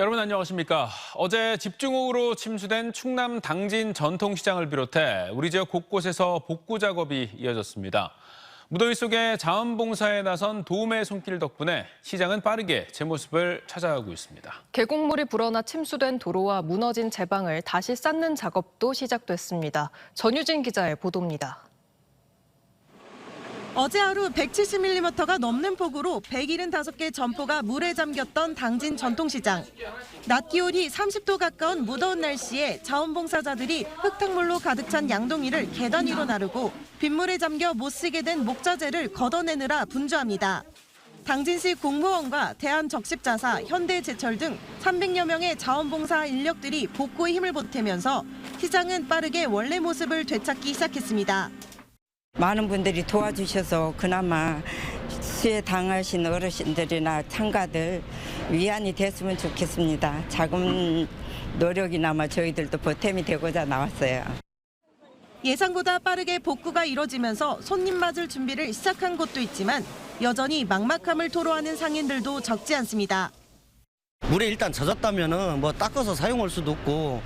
여러분 안녕하십니까? 어제 집중호우로 침수된 충남 당진 전통시장을 비롯해 우리 지역 곳곳에서 복구 작업이 이어졌습니다. 무더위 속에 자원봉사에 나선 도움의 손길 덕분에 시장은 빠르게 제 모습을 찾아가고 있습니다. 계곡물이 불어나 침수된 도로와 무너진 제방을 다시 쌓는 작업도 시작됐습니다. 전유진 기자의 보도입니다. 어제 하루 170mm가 넘는 폭우로 175개 점포가 물에 잠겼던 당진 전통시장. 낮 기온이 30도 가까운 무더운 날씨에 자원봉사자들이 흙탕물로 가득 찬 양동이를 계단 위로 나르고 빗물에 잠겨 못 쓰게 된 목자재를 걷어내느라 분주합니다. 당진시 공무원과 대한적십자사, 현대제철 등 300여 명의 자원봉사 인력들이 복구에 힘을 보태면서 시장은 빠르게 원래 모습을 되찾기 시작했습니다. 많은 분들이 도와주셔서 그나마 수해 당하신 어르신들이나 창가들 위안이 됐으면 좋겠습니다. 작은 노력이나마 저희들도 보탬이 되고자 나왔어요. 예상보다 빠르게 복구가 이뤄지면서 손님 맞을 준비를 시작한 곳도 있지만 여전히 막막함을 토로하는 상인들도 적지 않습니다. 물에 일단 젖었다면은 닦아서 사용할 수도 없고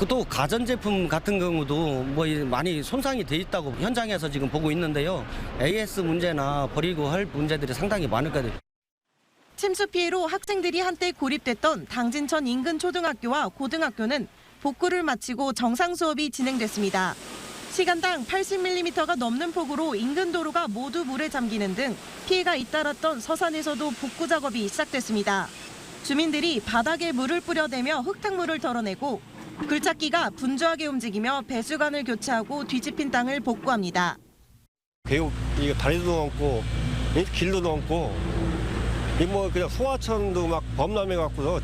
또 가전제품 같은 경우도 많이 손상이 돼 있다고 현장에서 지금 보고 있는데요. AS 문제나 버리고 할 문제들이 상당히 많을 거예요. 침수 피해로 학생들이 한때 고립됐던 당진천 인근 초등학교와 고등학교는 복구를 마치고 정상 수업이 진행됐습니다. 시간당 80mm가 넘는 폭우로 인근 도로가 모두 물에 잠기는 등 피해가 잇따랐던 서산에서도 복구 작업이 시작됐습니다. 주민들이 바닥에 물을 뿌려대며 흙탕물을 덜어내고 굴착기가 분주하게 움직이며 배수관을 교체하고 뒤집힌 땅을 복구합니다. 배우 이거 다리도 넘고 길도 넘고 그냥 소하천도 막 범람해 갖고서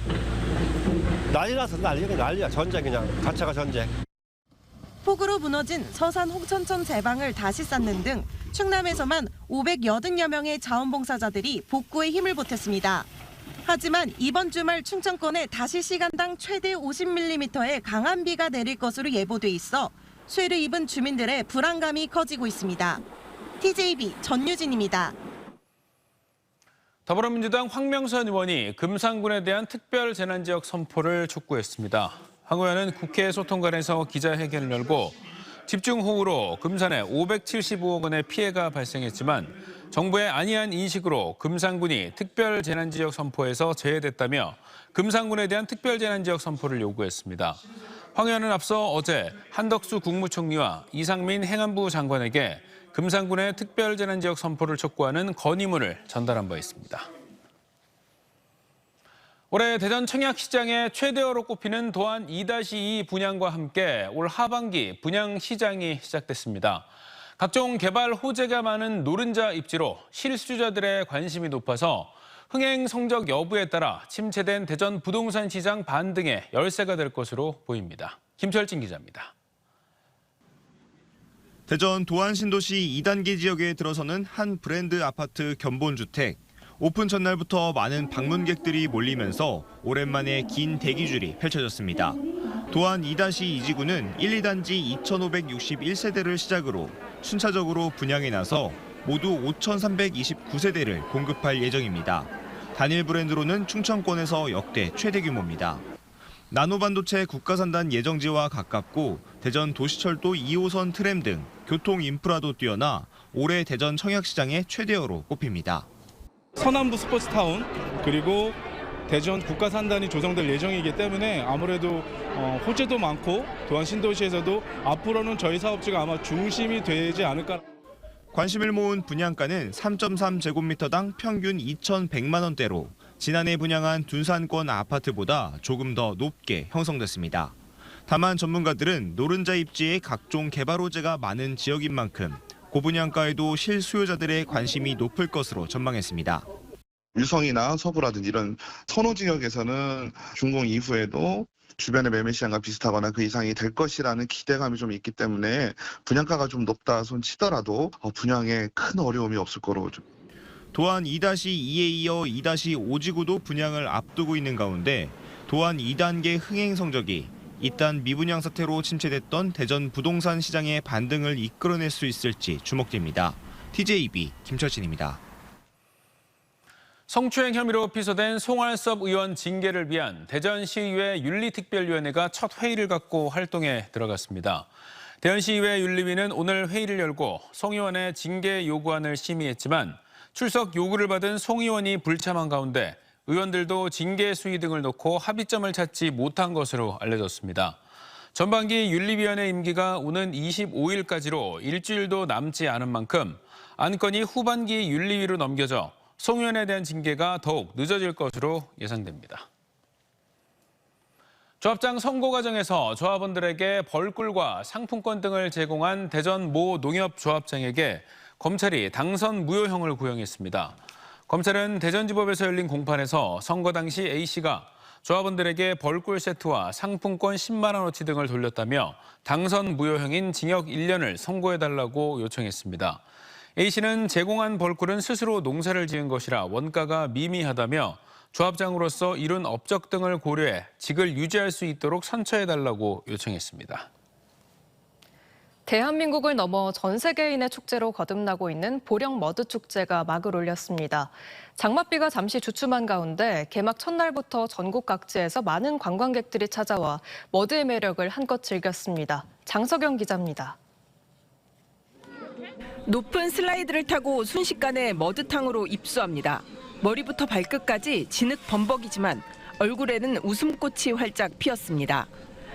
난리나서 난리야 전쟁 그냥 자체가 전쟁. 폭우로 무너진 서산 홍천천 제방을 다시 쌓는 등 충남에서만 580여 명의 자원봉사자들이 복구에 힘을 보탰습니다. 하지만 이번 주말 충청권에 다시 시간당 최대 50mm의 강한 비가 내릴 것으로 예보돼 있어 수해를 입은 주민들의 불안감이 커지고 있습니다. TJB 전유진입니다. 더불어민주당 황명선 의원이 금산군에 대한 특별재난지역 선포를 촉구했습니다. 황 의원은 국회 소통관에서 기자회견을 열고 집중호우로 금산에 575억 원의 피해가 발생했지만 정부의 안이한 인식으로 금산군이 특별재난지역 선포에서 제외됐다며 금산군에 대한 특별재난지역 선포를 요구했습니다. 황 의원은 앞서 어제 한덕수 국무총리와 이상민 행안부 장관에게 금산군의 특별재난지역 선포를 촉구하는 건의문을 전달한 바 있습니다. 올해 대전 청약시장의 최대어로 꼽히는 도안 2-2 분양과 함께 올 하반기 분양시장이 시작됐습니다. 각종 개발 호재가 많은 노른자 입지로 실수요자들의 관심이 높아서 흥행 성적 여부에 따라 침체된 대전 부동산 시장 반등의 열쇠가 될 것으로 보입니다. 김철진 기자입니다. 대전 도안신도시 2단계 지역에 들어서는 한 브랜드 아파트 견본주택. 오픈 전날부터 많은 방문객들이 몰리면서 오랜만에 긴 대기줄이 펼쳐졌습니다. 도안 2-2지구는 1, 2단지 2,561세대를 시작으로 순차적으로 분양에 나서 모두 5,329세대를 공급할 예정입니다. 단일 브랜드로는 충청권에서 역대 최대 규모입니다. 나노반도체 국가산단 예정지와 가깝고 대전 도시철도 2호선 트램 등 교통 인프라도 뛰어나 올해 대전 청약시장의 최대어로 꼽힙니다. 서남부 스포츠타운 그리고 대전 국가산단이 조성될 예정이기 때문에 아무래도 호재도 많고 도안 신도시에서도 앞으로는 저희 사업지가 아마 중심이 되지 않을까. 관심을 모은 분양가는 3.3제곱미터당 평균 2,100만 원대로 지난해 분양한 둔산권 아파트보다 조금 더 높게 형성됐습니다. 다만 전문가들은 노른자 입지에 각종 개발 호재가 많은 지역인 만큼 고분양가에도 실수요자들의 관심이 높을 것으로 전망했습니다. 유성이나 서부라든지 이런 선호 지역에서는 준공 이후에도 주변의 매매 시장과 비슷하거나 그 이상이 될 것이라는 기대감이 좀 있기 때문에 분양가가 좀 높다 손 치더라도 분양에 큰 어려움이 없을 거로. 도안 2-2에 이어 2-5지구도 분양을 앞두고 있는 가운데 도안 2단계 흥행 성적이 이딴 미분양 사태로 침체됐던 대전 부동산 시장의 반등을 이끌어낼 수 있을지 주목됩니다. TJB 김철진입니다. 성추행 혐의로 피소된 송알섭 의원 징계를 위한 대전시의회 윤리특별위원회가 첫 회의를 갖고 활동에 들어갔습니다. 대전시의회 윤리위는 오늘 회의를 열고 송 의원의 징계 요구안을 심의했지만 출석 요구를 받은 송 의원이 불참한 가운데 의원들도 징계 수위 등을 놓고 합의점을 찾지 못한 것으로 알려졌습니다. 전반기 윤리위원회 임기가 오는 25일까지로 일주일도 남지 않은 만큼 안건이 후반기 윤리위로 넘겨져 송 의원에 대한 징계가 더욱 늦어질 것으로 예상됩니다. 조합장 선거 과정에서 조합원들에게 벌꿀과 상품권 등을 제공한 대전 모 농협조합장에게 검찰이 당선 무효형을 구형했습니다. 검찰은 대전지법에서 열린 공판에서 선거 당시 A씨가 조합원들에게 벌꿀 세트와 상품권 10만 원어치 등을 돌렸다며 당선 무효형인 징역 1년을 선고해달라고 요청했습니다. A씨는 제공한 벌꿀은 스스로 농사를 지은 것이라 원가가 미미하다며 조합장으로서 이룬 업적 등을 고려해 직을 유지할 수 있도록 선처해달라고 요청했습니다. 대한민국을 넘어 전 세계인의 축제로 거듭나고 있는 보령 머드 축제가 막을 올렸습니다. 장맛비가 잠시 주춤한 가운데 개막 첫날부터 전국 각지에서 많은 관광객들이 찾아와 머드의 매력을 한껏 즐겼습니다. 장석영 기자입니다. 높은 슬라이드를 타고 순식간에 머드탕으로 입수합니다. 머리부터 발끝까지 진흙 범벅이지만 얼굴에는 웃음꽃이 활짝 피었습니다.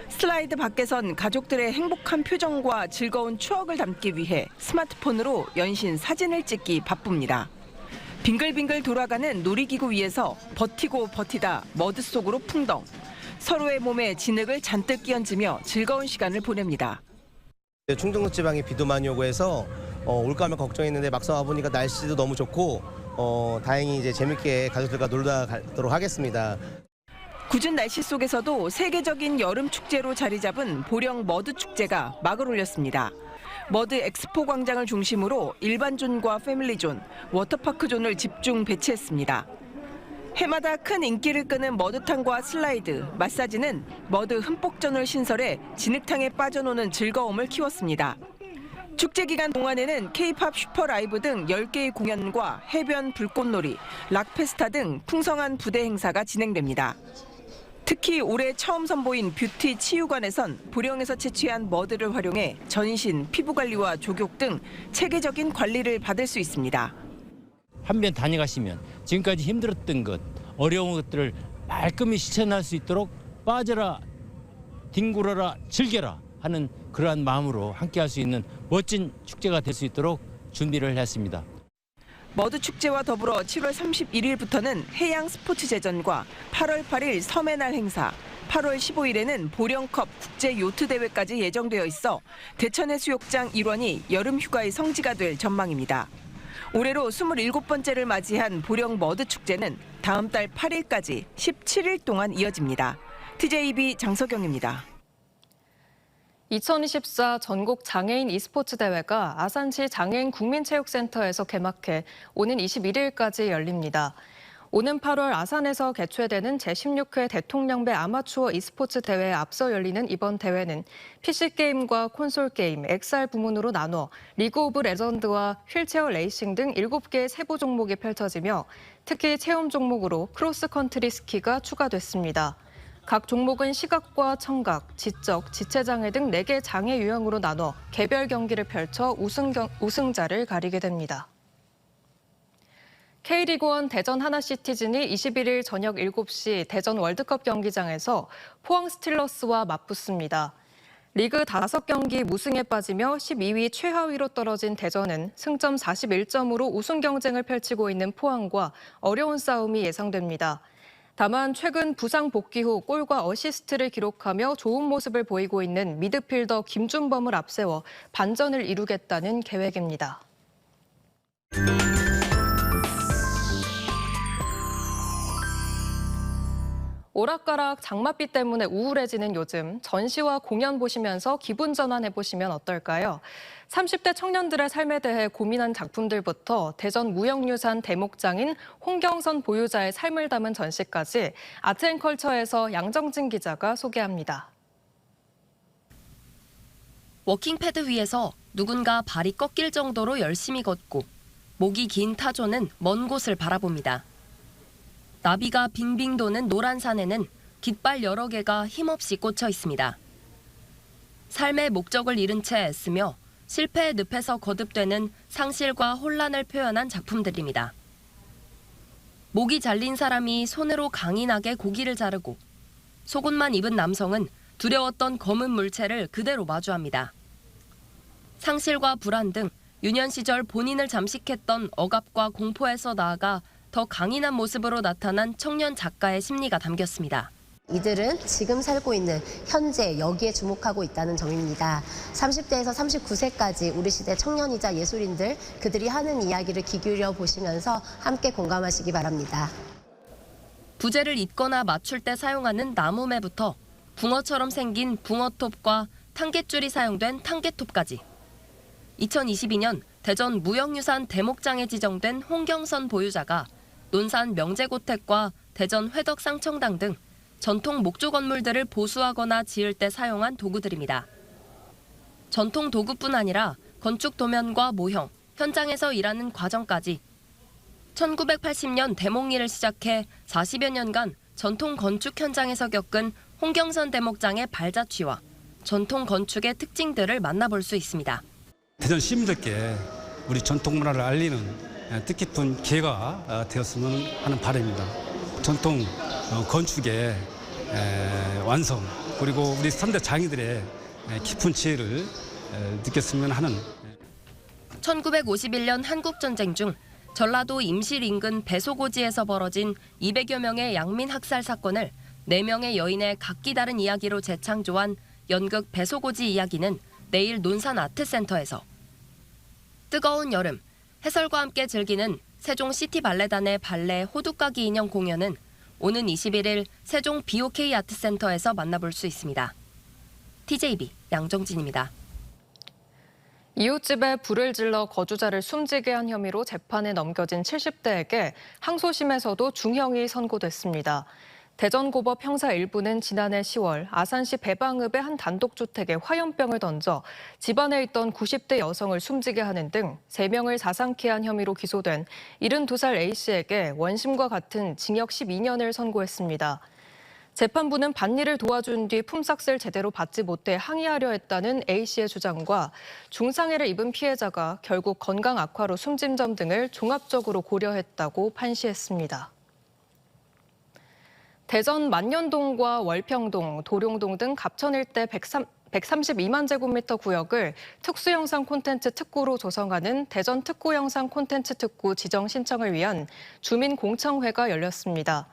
슬라이드 밖에선 가족들의 행복한 표정과 즐거운 추억을 담기 위해 스마트폰으로 연신 사진을 찍기 바쁩니다. 빙글빙글 돌아가는 놀이기구 위에서 버티고 버티다 머드 속으로 풍덩. 서로의 몸에 진흙을 잔뜩 끼얹으며 즐거운 시간을 보냅니다. 충청도 지방에 비도 많이 오고 해서 올까 하면 걱정했는데 막상 와보니까 날씨도 너무 좋고 다행히 이제 재밌게 가족들과 놀다 가도록 하겠습니다. 궂은 날씨 속에서도 세계적인 여름 축제로 자리 잡은 보령 머드 축제가 막을 올렸습니다. 머드 엑스포 광장을 중심으로 일반존과 패밀리존, 워터파크존을 집중 배치했습니다. 해마다 큰 인기를 끄는 머드탕과 슬라이드, 마사지는 머드 흠뻑전을 신설해 진흙탕에 빠져노는 즐거움을 키웠습니다. 축제 기간 동안에는 K-팝 슈퍼라이브 등 10개의 공연과 해변 불꽃놀이, 락페스타 등 풍성한 부대 행사가 진행됩니다. 특히 올해 처음 선보인 뷰티 치유관에선 보령에서 채취한 머드를 활용해 전신, 피부관리와 족욕 등 체계적인 관리를 받을 수 있습니다. 한번 다녀가시면 지금까지 힘들었던 것, 어려운 것들을 말끔히 실천할 수 있도록 빠져라, 뒹굴어라, 즐겨라 하는 그러한 마음으로 함께할 수 있는 멋진 축제가 될 수 있도록 준비를 했습니다. 머드 축제와 더불어 7월 31일부터는 해양 스포츠 제전과 8월 8일 섬의 날 행사, 8월 15일에는 보령컵 국제 요트 대회까지 예정되어 있어 대천 해수욕장 일원이 여름 휴가의 성지가 될 전망입니다. 올해로 27번째를 맞이한 보령 머드 축제는 다음 달 8일까지 17일 동안 이어집니다. TJB 장석영입니다. 2024 전국 장애인 e스포츠 대회가 아산시 장애인 국민체육센터에서 개막해 오는 21일까지 열립니다. 오는 8월 아산에서 개최되는 제16회 대통령배 아마추어 e스포츠 대회에 앞서 열리는 이번 대회는 PC게임과 콘솔게임, XR 부문으로 나눠 리그 오브 레전드와 휠체어 레이싱 등 7개의 세부 종목이 펼쳐지며 특히 체험 종목으로 크로스컨트리 스키가 추가됐습니다. 각 종목은 시각과 청각, 지적, 지체장애 등 4개 장애 유형으로 나눠 개별 경기를 펼쳐 우승자를 가리게 됩니다. K리그1 대전 하나시티즌이 21일 저녁 7시 대전 월드컵 경기장에서 포항 스틸러스와 맞붙습니다. 리그 5경기 무승에 빠지며 12위 최하위로 떨어진 대전은 승점 41점으로 우승 경쟁을 펼치고 있는 포항과 어려운 싸움이 예상됩니다. 다만 최근 부상 복귀 후 골과 어시스트를 기록하며 좋은 모습을 보이고 있는 미드필더 김준범을 앞세워 반전을 이루겠다는 계획입니다. 오락가락 장맛비 때문에 우울해지는 요즘 전시와 공연 보시면서 기분 전환해보시면 어떨까요? 30대 청년들의 삶에 대해 고민한 작품들부터 대전 무형유산 대목장인 홍경선 보유자의 삶을 담은 전시까지 아트앤컬처에서 양정진 기자가 소개합니다. 워킹패드 위에서 누군가 발이 꺾일 정도로 열심히 걷고 목이 긴 타조는 먼 곳을 바라봅니다. 나비가 빙빙 도는 노란 산에는 깃발 여러 개가 힘없이 꽂혀 있습니다. 삶의 목적을 잃은 채 애쓰며 실패의 늪에서 거듭되는 상실과 혼란을 표현한 작품들입니다. 목이 잘린 사람이 손으로 강인하게 고기를 자르고 속옷만 입은 남성은 두려웠던 검은 물체를 그대로 마주합니다. 상실과 불안 등 유년 시절 본인을 잠식했던 억압과 공포에서 나아가 더 강인한 모습으로 나타난 청년 작가의 심리가 담겼습니다. 이들은 지금 살고 있는 현재 여기에 주목하고 있다는 점입니다. 30대에서 39세까지 우리 시대 청년이자 예술인들 그들이 하는 이야기를 귀 기울여 보시면서 함께 공감하시기 바랍니다. 부제를 잇거나 맞출 때 사용하는 나무매부터 붕어처럼 생긴 붕어톱과 tanget줄이 사용된 tanget톱까지 2022년 대전 무형유산 대목장에 지정된 홍경선 보유자가 논산 명재고택과 대전 회덕상청당 등 전통 목조 건물들을 보수하거나 지을 때 사용한 도구들입니다. 전통 도구뿐 아니라 건축 도면과 모형, 현장에서 일하는 과정까지 1980년 대목일을 시작해 40여 년간 전통 건축 현장에서 겪은 홍경선 대목장의 발자취와 전통 건축의 특징들을 만나볼 수 있습니다. 대전 시민들께 우리 전통 문화를 알리는 뜻깊은 기회가 되었으면 하는 바람입니다. 전통 건축의 완성 그리고 우리 3대 장인들의 깊은 지혜를 느꼈으면 하는 1951년 한국전쟁 중 전라도 임실 인근 배소고지에서 벌어진 200여 명의 양민 학살 사건을 4명의 여인의 각기 다른 이야기로 재창조한 연극 배소고지 이야기는 내일 논산 아트센터에서 뜨거운 여름, 해설과 함께 즐기는 세종시티발레단의 발레 호두까기 인형 공연은 오는 21일 세종 BOK 아트센터에서 만나볼 수 있습니다. TJB 양정진입니다. 이웃집에 불을 질러 거주자를 숨지게 한 혐의로 재판에 넘겨진 70대에게 항소심에서도 중형이 선고됐습니다. 대전고법 형사 1부는 지난해 10월 아산시 배방읍의 한 단독주택에 화염병을 던져 집안에 있던 90대 여성을 숨지게 하는 등 3명을 사상케 한 혐의로 기소된 72살 A씨에게 원심과 같은 징역 12년을 선고했습니다. 재판부는 밭일을 도와준 뒤 품삯을 제대로 받지 못해 항의하려 했다는 A씨의 주장과 중상해를 입은 피해자가 결국 건강 악화로 숨진 점 등을 종합적으로 고려했다고 판시했습니다. 대전 만년동과 월평동, 도룡동 등 갑천 일대 132만 제곱미터 구역을 특수영상 콘텐츠 특구로 조성하는 대전 특구영상 콘텐츠 특구 지정 신청을 위한 주민공청회가 열렸습니다.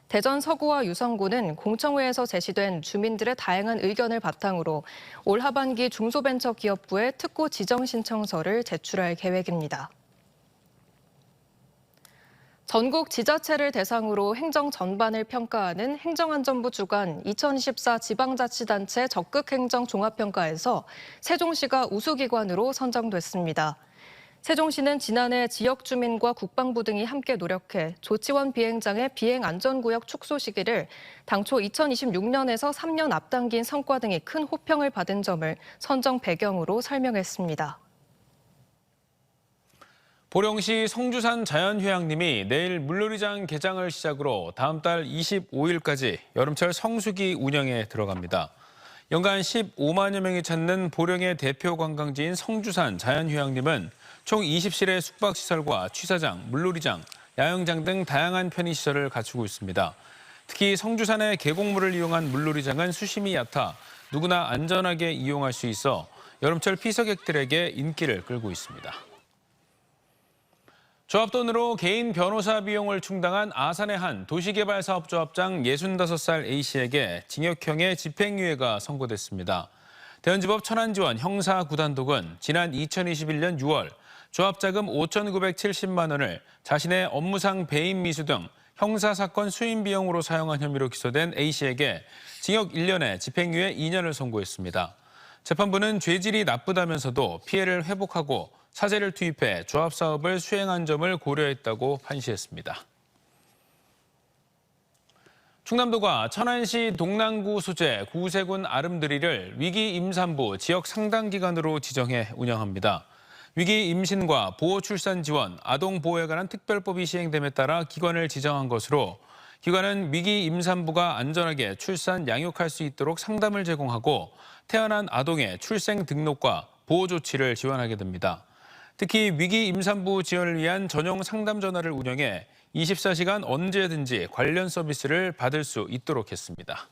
대전 서구와 유성구는 공청회에서 제시된 주민들의 다양한 의견을 바탕으로 올 하반기 중소벤처기업부에 특구 지정 신청서를 제출할 계획입니다. 전국 지자체를 대상으로 행정 전반을 평가하는 행정안전부 주관 2024 지방자치단체 적극행정 종합평가에서 세종시가 우수기관으로 선정됐습니다. 세종시는 지난해 지역 주민과 국방부 등이 함께 노력해 조치원 비행장의 비행안전구역 축소 시기를 당초 2026년에서 3년 앞당긴 성과 등이 큰 호평을 받은 점을 선정 배경으로 설명했습니다. 보령시 성주산 자연휴양림이 내일 물놀이장 개장을 시작으로 다음 달 25일까지 여름철 성수기 운영에 들어갑니다. 연간 15만여 명이 찾는 보령의 대표 관광지인 성주산 자연휴양림은 총 20실의 숙박시설과 취사장, 물놀이장, 야영장 등 다양한 편의시설을 갖추고 있습니다. 특히 성주산의 계곡물을 이용한 물놀이장은 수심이 얕아 누구나 안전하게 이용할 수 있어 여름철 피서객들에게 인기를 끌고 있습니다. 조합 돈으로 개인 변호사 비용을 충당한 아산의 한 도시개발사업조합장 65살 A씨에게 징역형의 집행유예가 선고됐습니다. 대전지법 천안지원 형사9단독은 지난 2021년 6월 조합자금 5,970만 원을 자신의 업무상 배임 미수 등 형사사건 수임 비용으로 사용한 혐의로 기소된 A씨에게 징역 1년에 집행유예 2년을 선고했습니다. 재판부는 죄질이 나쁘다면서도 피해를 회복하고 사재를 투입해 조합 사업을 수행한 점을 고려했다고 판시했습니다. 충남도가 천안시 동랑구 소재 구세군 아름드리를 위기 임산부 지역 상담기관으로 지정해 운영합니다. 위기 임신과 보호 출산 지원, 아동 보호에 관한 특별법이 시행됨에 따라 기관을 지정한 것으로 기관은 위기 임산부가 안전하게 출산, 양육할 수 있도록 상담을 제공하고 태어난 아동의 출생 등록과 보호 조치를 지원하게 됩니다. 특히 위기 임산부 지원을 위한 전용 상담 전화를 운영해 24시간 언제든지 관련 서비스를 받을 수 있도록 했습니다.